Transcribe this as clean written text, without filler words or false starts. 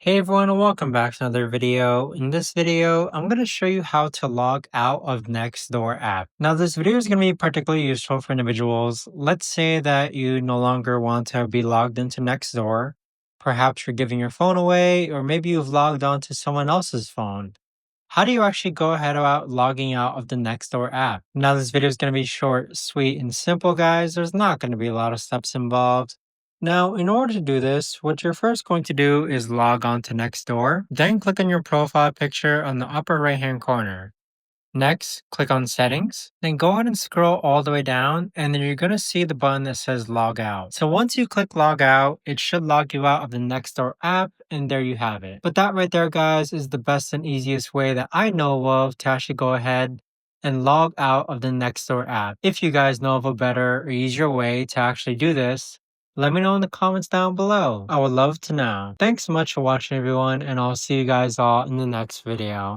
Hey everyone, and welcome back to another video. In this video, I'm going to show you how to log out of Nextdoor app. Now, this video is going to be particularly useful for individuals. Let's say that you no longer want to be logged into Nextdoor. Perhaps you're giving your phone away, or maybe you've logged on to someone else's phone. How do you actually go ahead about logging out of the Nextdoor app? Now, this video is going to be short, sweet, and simple, guys. There's not going to be a lot of steps involved. Now, in order to do this, what you're first going to do is log on to Nextdoor, then click on your profile picture on the upper right hand corner. Next, click on Settings, then go ahead and scroll all the way down, and then you're going to see the button that says Log Out. So once you click Log Out, it should log you out of the Nextdoor app, and there you have it. But that right there, guys, is the best and easiest way that I know of to actually go ahead and log out of the Nextdoor app. If you guys know of a better or easier way to actually do this, let me know in the comments down below. I would love to know. Thanks so much for watching, everyone, and I'll see you guys all in the next video.